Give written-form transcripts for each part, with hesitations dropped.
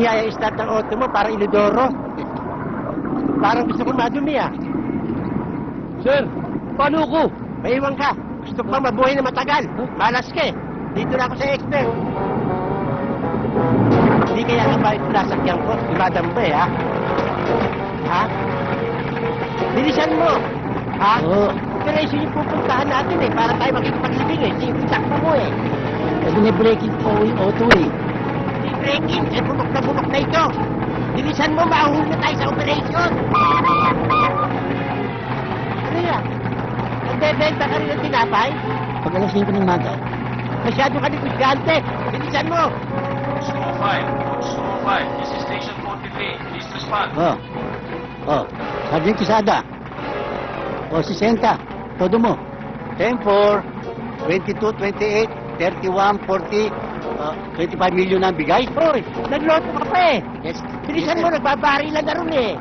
niyaya-start ng auto mo para inodoro. Parang gusto kong madumi, ah. Sir, paano ko? Maiwan ka. Gusto ko pa mabuhay na matagal. Malas ka eh. Dito na ako sa expert. Hindi kaya nabayad ko nasakyan ko. Dumadam ba eh, ha? Ha? Bilisan mo. Ha? Oo. Operation yung pupuntahan natin eh. Para tayo makikipag-ibig eh. Sakto mo eh. Kasi na-breaking po yung auto eh. Hindi breaking. Eh, bunok na ito. Bilisan mo, mahuhuli na tayo sa operation. Ano yan? Nagbebenta ka rin ng tinapay? Pag alas 5 ng maga. Masyado ka negligente. Bilisan mo. 205, this is station 43. Please respond. Sergeant Quesada. 60. Todo mo. 10-4, 22, 28, 31, 40, 25 million na bigay. Hoy, nagloto ka pa eh. Yes. Bilisan yes, mo, sir. nagbabarilan na rin eh.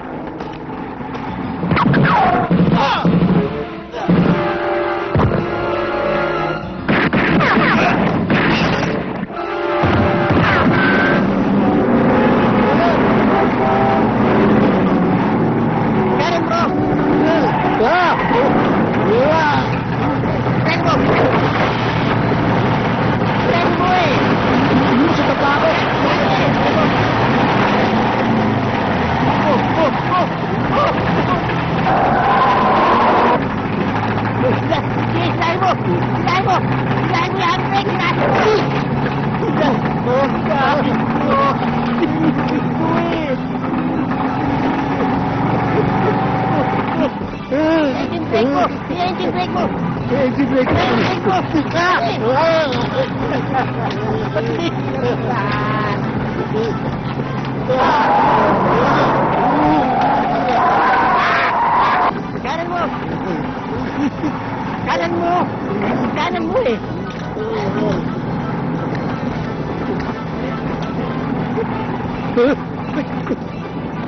Karen bro! Karen mo! Karen mo eh! Hindi mo sa baba ako. Hilahin mo! Hilahin mo! Hilahin mo yan! Engine brake mo! Engine brake mo! Engine brake. Engine brake mo! Kanan mo! Kanan mo! Kanan mo eh!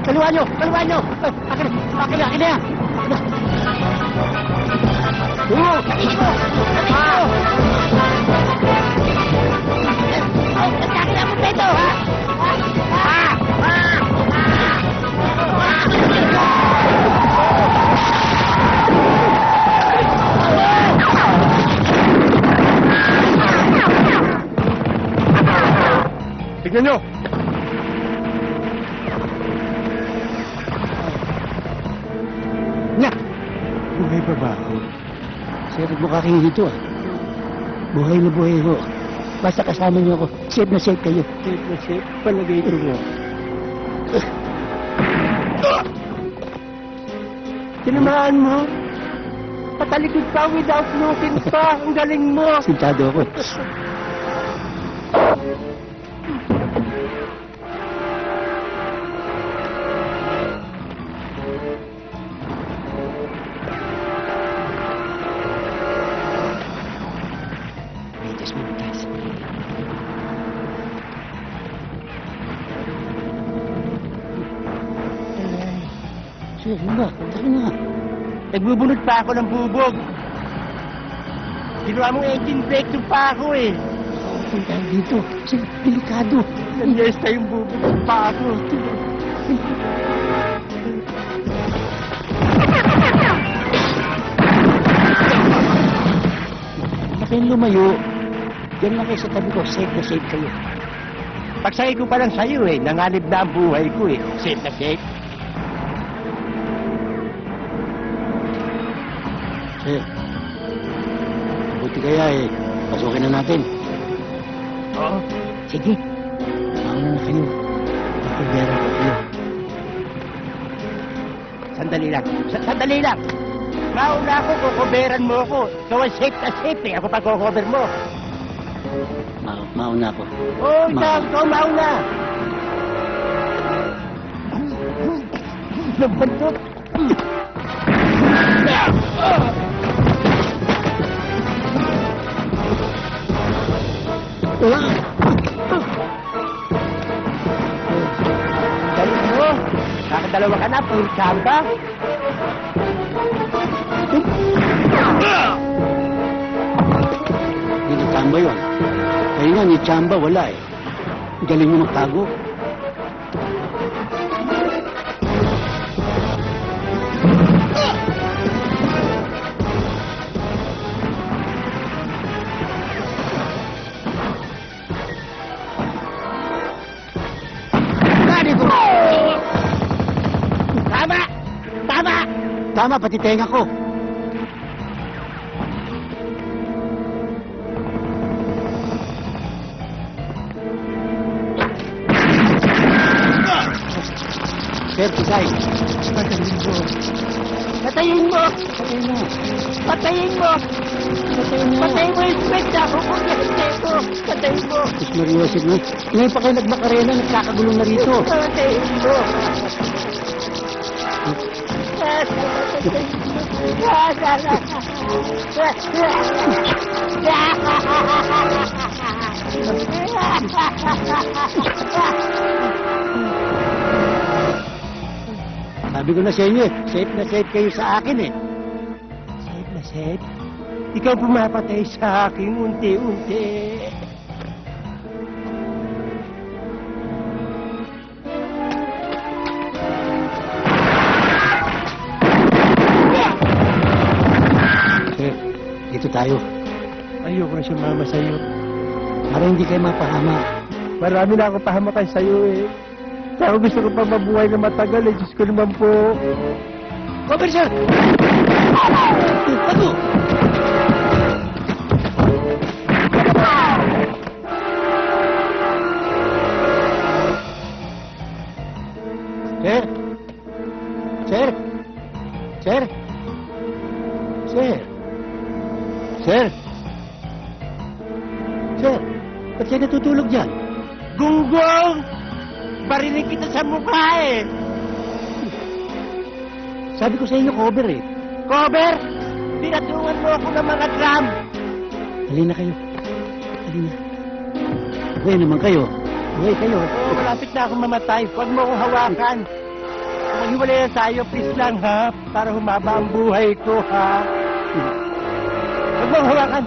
Kaliwa nyo! Kaliwa nyo! Akin na! Akin na! Katingin mo! Katingin mo! Ay, nagkakin ako peto, ha? Tignan nyo! Buhay pa ba ako? Sir, mukha kayong dito ah. Buhay na buhay ho. Basta kasama niyo ako. Safe na safe kayo. Safe na safe? Palagay ito mo. Tinamaan mo? Patalikod pa without looking pa. Ang galing mo. Sintado ako. Sir, yun ba? Tara na. Nagbubunod pa ako ng bubog. Ginawa mong engine brake doon pa ako eh. Punta tayo dito. Sir, delikado. Nangyayos tayong bubog doon pa ako. Huwag kayong lumayo. Diyan lang kayo sa tabi ko. Safe na safe kayo. Pagsakay ko pa lang sa'yo eh. Nanganib na ang buhay ko eh. Safe na safe. Sir, buti kaya eh. Pasukin na natin. Oo. Sige. Mauna na kayo. Magpagera ko kayo. Sandali lang. Sandali lang. Mauna ako, kukuberan mo ako. Ikaw ang safe na safe eh. Ako pa kukover mo. Mauna ako. Oo, ikaw mauna. Nagbantot. Dali mo. Kakadalawa ka na, puro chamba. Hindi na tamba yun. Kaya nga, ni Chamba wala eh. Galing mo magtago. Kasama pati tenga ko. Sir, Kisay. Patayin mo! Patayin mo. Patayin mo! Patayin mo. Patayin mo yung kwenta ko kung hindi ko! Patayin mo! Diyos Maria, Sir, no? Ngayon pa kayo nagmakarena, nagkakagulong na rito. Patayin mo! Sabi ko na sa inyo, safe na safe kayo sa akin eh. Safe na safe? Ikaw pumapatay sa akin unti-unti. Sir, dito tayo. Ayoko na sumama sa'yo. Para hindi kayo mapahama. Marami na ako pahamakay sa'yo eh. Saka gusto ko pa mabuhay na matagal eh. Diyos ko naman po. Cover, sir! Bago! Sir? Sir? Sir? Sir? Sir? Sir? Ba't kayo natutulog dyan? Gunggong! Barinig kita sa mukha eh. Sabi ko sa inyo, cover eh. Cover! Pinatungan mo ako ng mga drum. Halina kayo. Halina. Buhay naman kayo. Buhay kayo. Oh, malapit na akong mamatay. Huwag mo akong hawakan. Maghiwalay na tayo, please lang ha. Para humaba ang buhay ko ha. Huwag mo akong hawakan.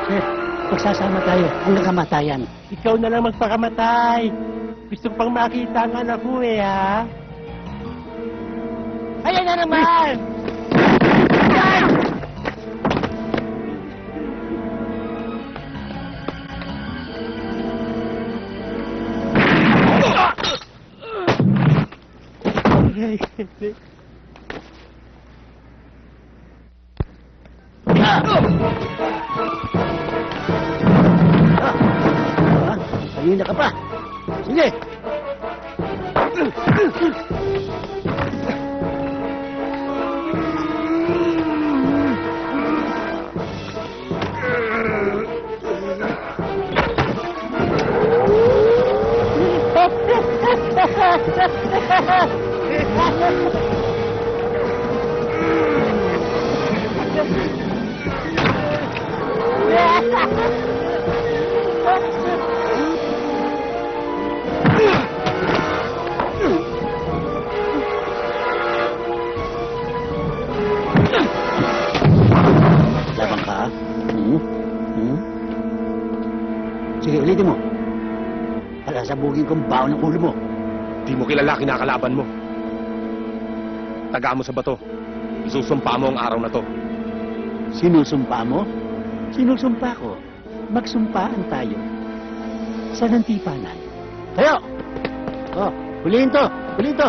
Sir, magsasama tayo hanggang kamatayan. Ikaw na lang magpakamatay. Gusto ko pang makita ang anak ko eh ha. Ayan na naman! Ayan! Kanina ka pa. Sige. Labang ka? Sige, ulitin mo. Palasabugin kong baon ng ulo mo. Di mo kilala kinakalaban mo. Taga mo sa bato. Isusumpa mo ang araw na to. Sinusumpa mo? Sinusumpa ko. Magsumpaan tayo. Sa nantipanan. Tayo! Oh, huliin to! Huliin to!